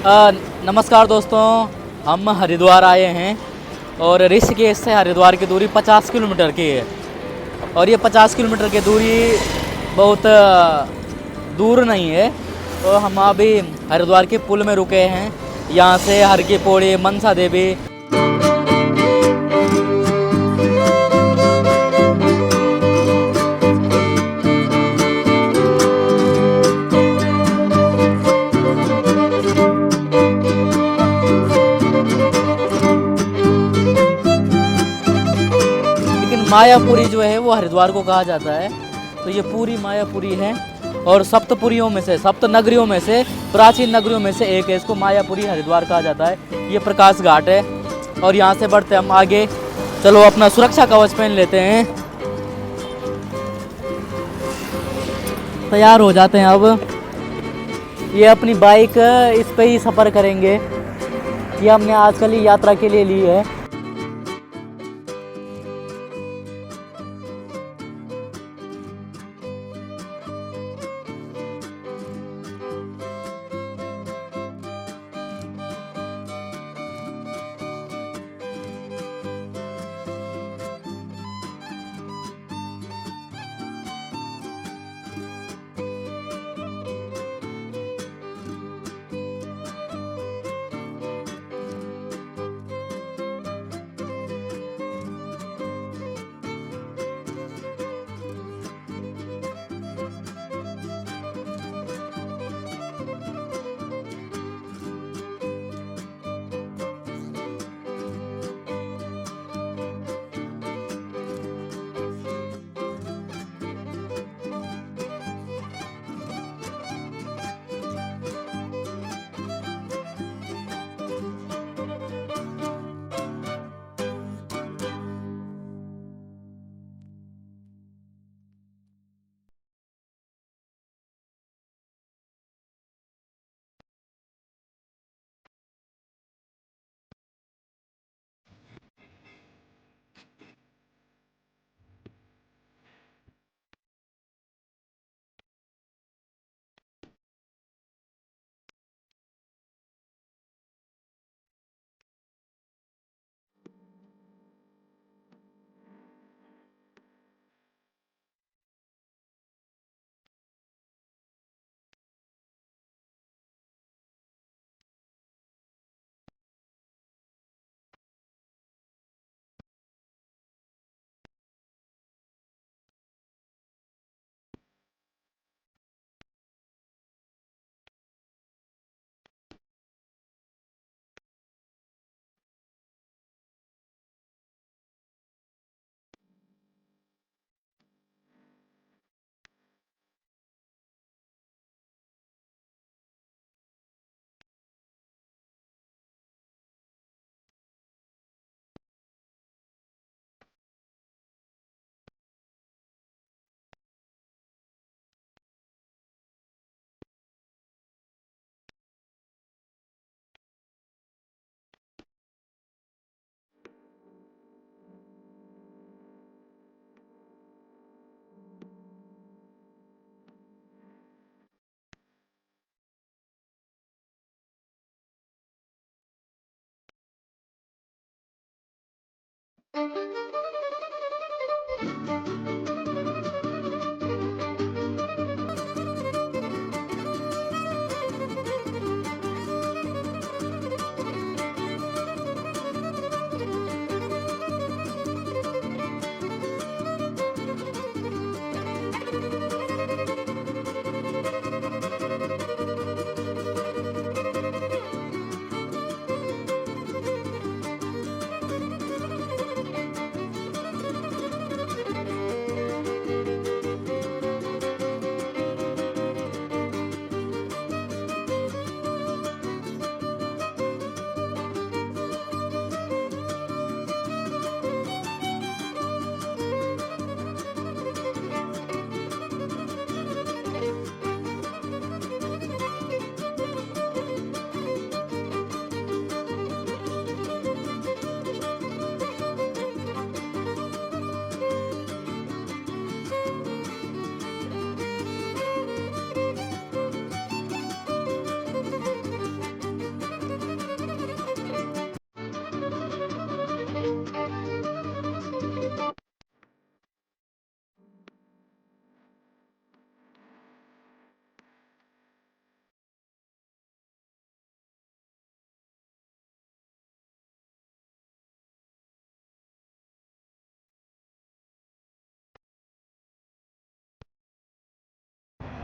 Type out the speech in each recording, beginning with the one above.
नमस्कार दोस्तों, हम हरिद्वार आए हैं और ऋषिकेश से हरिद्वार की दूरी 50 किलोमीटर की है। और ये 50 किलोमीटर की दूरी बहुत दूर नहीं है। तो हम अभी हरिद्वार के पुल में रुके हैं। यहाँ से हर की पौड़ी, मनसा देवी, लेकिन मायापुरी जो है वो हरिद्वार को कहा जाता है। तो ये पूरी मायापुरी है और सप्तपुरियों में से, सप्त नगरियों में से, प्राचीन नगरियों में से एक है। इसको मायापुरी हरिद्वार कहा जाता है। ये प्रकाश घाट है और यहाँ से बढ़ते हम आगे। चलो अपना सुरक्षा कवच पहन लेते हैं, तैयार हो जाते हैं। अब ये अपनी बाइक इस पे ही सफ़र करेंगे। ये हमने आजकल ही यात्रा के लिए ली है।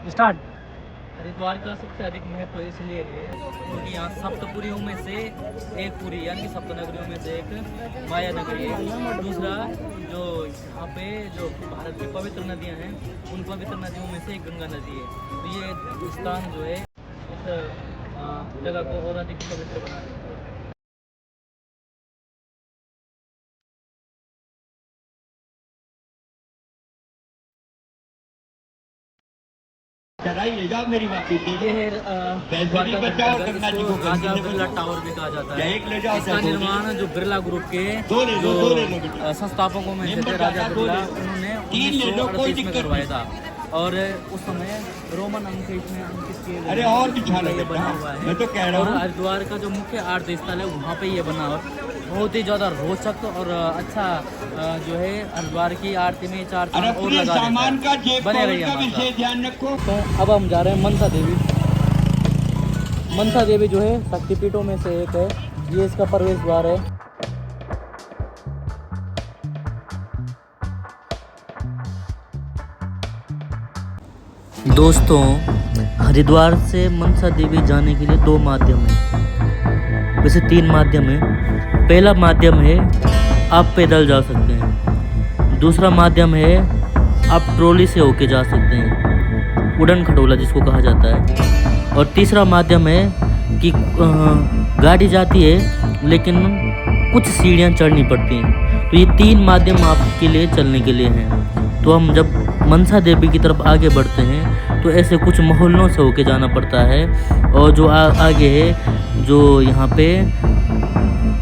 स्टार्ट। हरिद्वार का सबसे अधिक महत्व इसलिए है क्योंकि यहाँ सप्तपुरियों में से एक पुरी यानी कि सप्तनगरियों में से एक माया नगरी है। दूसरा जो यहाँ पे जो भारत की पवित्र नदियाँ हैं उन पवित्र नदियों में से एक गंगा नदी है। तो ये स्थान जो है इस जगह को और अधिक पवित्र बना देता है। ले जाओ मेरी माफी ये है द्वारका का घंटाघर, इसको राजा बिरला टावर भी कहा जाता है। इसका निर्माण जो बिरला ग्रुप के जो संस्थापकों में थे राजा बिरला, उन्होंने 1938 में करवाया था और उस समय रोमन अंक इसमें अंकित किए गए। अरे और भी ये बना हुआ है। मैं तो कह रहा हूँ और हरिद्वार का जो मुख्य आरती स्थल है वहाँ पे ये बना हुआ है। बहुत ही ज़्यादा रोचक और अच्छा जो है हरिद्वार की आरती में 4 चांद और लगा सामान का बने रहिए हमारे विशेष साथ। ध्यान रखो। तो अब हम जा रहे हैं मनसा देवी। मनसा देवी जो है शक्तिपीठों में से एक है। ये इसका प्रवेश द्वार है। दोस्तों, हरिद्वार से मनसा देवी जाने के लिए 2 माध्यम हैं, वैसे 3 माध्यम हैं। पहला माध्यम है आप पैदल जा सकते हैं। दूसरा माध्यम है आप ट्रॉली से होके जा सकते हैं, उड़न खटोला जिसको कहा जाता है। और तीसरा माध्यम है कि गाड़ी जाती है लेकिन कुछ सीढ़ियाँ चढ़नी पड़ती हैं। तो ये 3 माध्यम आपके लिए चलने के लिए हैं। तो हम जब मनसा देवी की तरफ आगे बढ़ते हैं तो ऐसे कुछ मोहल्लों से होके जाना पड़ता है। और जो आगे है जो यहाँ पे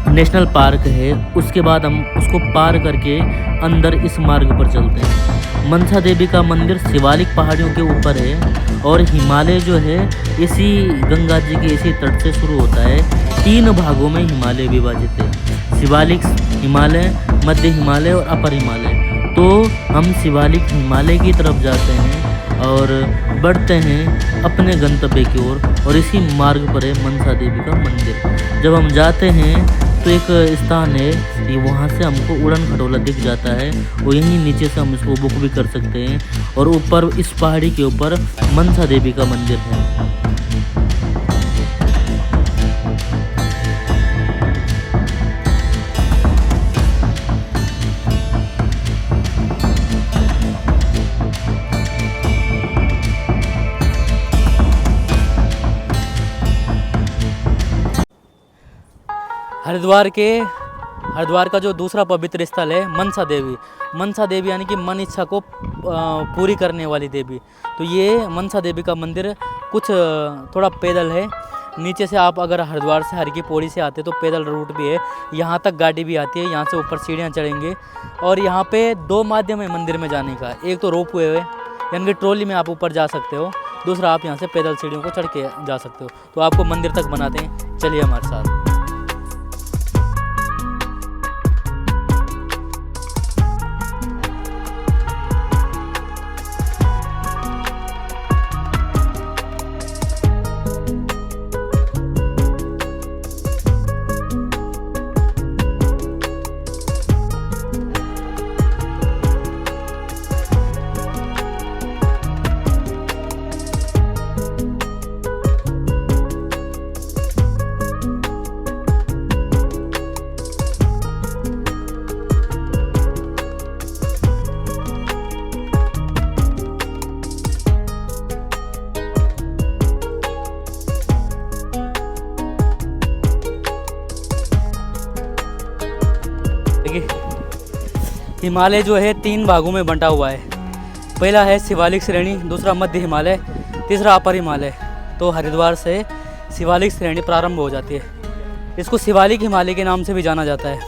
नेशनल पार्क है, उसके बाद हम उसको पार करके अंदर इस मार्ग पर चलते हैं। मनसा देवी का मंदिर शिवालिक पहाड़ियों के ऊपर है और हिमालय जो है इसी गंगा जी के इसी तट से शुरू होता है। 3 भागों में हिमालय विभाजित है, शिवालिक हिमालय, मध्य हिमालय और अपर हिमालय। तो हम शिवालिक हिमालय की तरफ जाते हैं और बढ़ते हैं अपने गंतव्य की ओर और इसी मार्ग पर है मनसा देवी का मंदिर। जब हम जाते हैं तो एक स्थान है, ये वहाँ से हमको उड़न खटोला दिख जाता है और यहीं नीचे से हम इसको बुक भी कर सकते हैं। और ऊपर इस पहाड़ी के ऊपर मनसा देवी का मंदिर है। हरिद्वार का जो दूसरा पवित्र स्थल है मनसा देवी। मनसा देवी यानी कि मन इच्छा को पूरी करने वाली देवी। तो ये मनसा देवी का मंदिर कुछ थोड़ा पैदल है। नीचे से आप अगर हरिद्वार से हर की पौड़ी से आते तो पैदल रूट भी है, यहाँ तक गाड़ी भी आती है। यहाँ से ऊपर सीढ़ियाँ चढ़ेंगे और यहाँ पे 2 माध्यम है मंदिर में जाने का। एक तो रोप वे है यानी कि ट्रॉली में आप ऊपर जा सकते हो, दूसरा आप यहाँ से पैदल सीढ़ियों को चढ़ के जा सकते हो। तो आपको मंदिर तक बनाते हैं, चलिए हमारे साथ। हिमालय जो है 3 भागों में बंटा हुआ है। पहला है शिवालिक श्रेणी, दूसरा मध्य हिमालय, तीसरा अपर हिमालय। तो हरिद्वार से शिवालिक श्रेणी प्रारंभ हो जाती है। इसको शिवालिक हिमालय के नाम से भी जाना जाता है।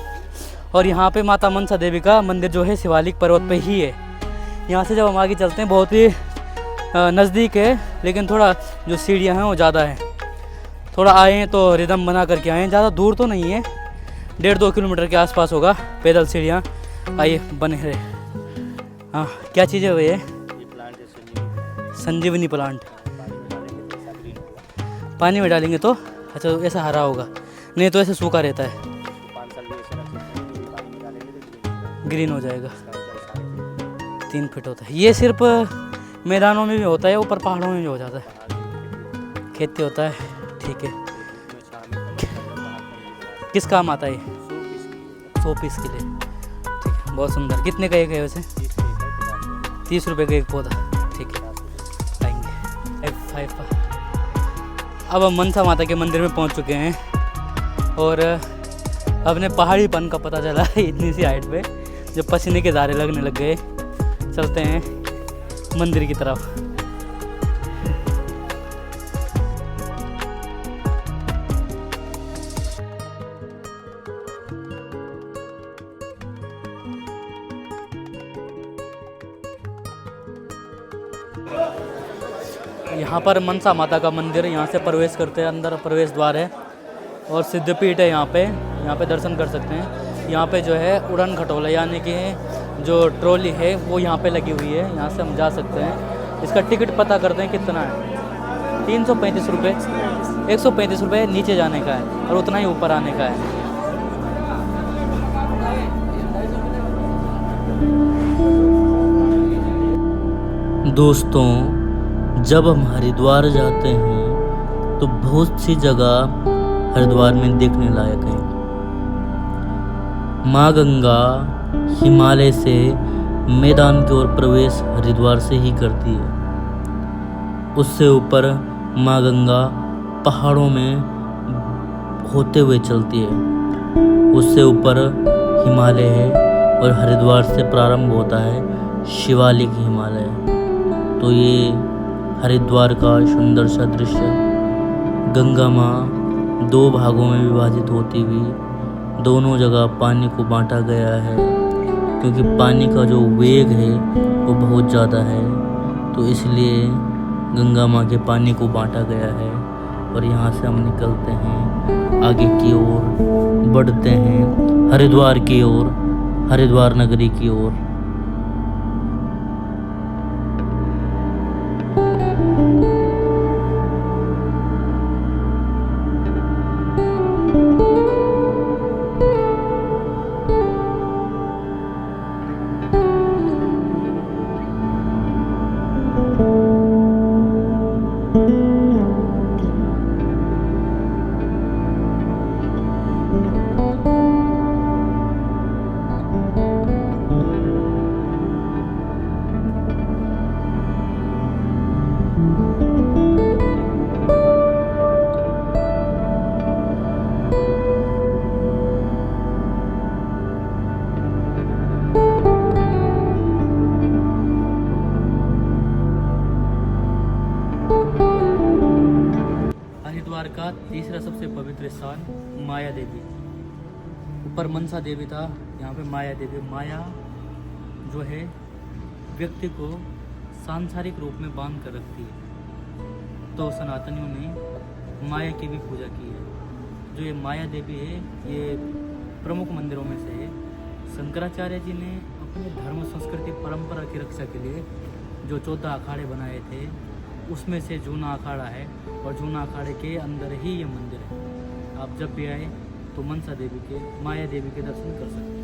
और यहाँ पे माता मनसा देवी का मंदिर जो है शिवालिक पर्वत पे ही है। यहाँ से जब हम आगे चलते हैं बहुत ही नज़दीक है, लेकिन थोड़ा जो सीढ़ियाँ हैं वो ज़्यादा है। थोड़ा आए हैं तो रिदम बना करके आए हैं, ज़्यादा दूर तो नहीं है, 1.5-2 किलोमीटर के आसपास होगा पैदल सीढ़ियाँ। आइए बने रहे। हाँ, क्या चीज़ है वो? ये प्लांट है संजीवनी प्लांट। पानी में डालेंगे तो अच्छा ऐसा हरा होगा, नहीं तो ऐसे सूखा रहता है, 5 साल भी ऐसे रख सकते हैं, पानी में डालेंगे तो ग्रीन हो जाएगा। 3 फीट होता है। ये सिर्फ मैदानों में भी होता है, ऊपर पहाड़ों में भी हो जाता है, पहाड़ की खेती होता है। ठीक है, में शाम में बनाते किस काम आता है ये? हैं 100 पीस के लिए। ठीक है, बहुत सुंदर। कितने का एक है वैसे? 30 रुपये का एक पौधा। ठीक है, आएंगे F5 का। अब हम मनसा माता के मंदिर में पहुंच चुके हैं और अपने पहाड़ीपन का पता चला है इतनी सी हाइट पे, जब पसीने के धारे लगने लग गए। चलते हैं मंदिर की तरफ। यहाँ पर मनसा माता का मंदिर, यहाँ से प्रवेश करते हैं, अंदर प्रवेश द्वार है और सिद्धपीठ है यहाँ पे दर्शन कर सकते हैं। यहाँ पे जो है उड़न खटोला यानी कि जो ट्रॉली है वो यहाँ पे लगी हुई है, यहाँ से हम जा सकते हैं। इसका टिकट पता करते हैं कितना है। 335 रुपये, 135 रुपये नीचे जाने का है और उतना ही ऊपर आने का है। दोस्तों, जब हम हरिद्वार जाते हैं तो बहुत सी जगह हरिद्वार में देखने लायक है। माँ गंगा हिमालय से मैदान की ओर प्रवेश हरिद्वार से ही करती है। उससे ऊपर माँ गंगा पहाड़ों में होते हुए चलती है। उससे ऊपर हिमालय है और हरिद्वार से प्रारंभ होता है शिवालिक हिमालय। तो ये हरिद्वार का सुंदर सा दृश्य। गंगा माँ 2 भागों में विभाजित होती हुई दोनों जगह पानी को बांटा गया है, क्योंकि पानी का जो वेग है वो बहुत ज़्यादा है, तो इसलिए गंगा माँ के पानी को बांटा गया है। और यहाँ से हम निकलते हैं आगे की ओर, बढ़ते हैं हरिद्वार की ओर, हरिद्वार नगरी की ओर। हरिद्वार का तीसरा सबसे पवित्र स्थान माया देवी। ऊपर मनसा देवी था, यहाँ पे माया देवी। माया जो है व्यक्ति को सांसारिक रूप में बांध कर रखती है, तो सनातनियों ने माया की भी पूजा की है। जो ये माया देवी है ये प्रमुख मंदिरों में से है। शंकराचार्य जी ने अपने धर्म संस्कृति परंपरा की रक्षा के लिए जो 14 अखाड़े बनाए थे उसमें से जूना अखाड़ा है, और जूना अखाड़े के अंदर ही ये मंदिर है। आप जब भी आए तो मनसा देवी के, माया देवी के दर्शन कर सकते हैं।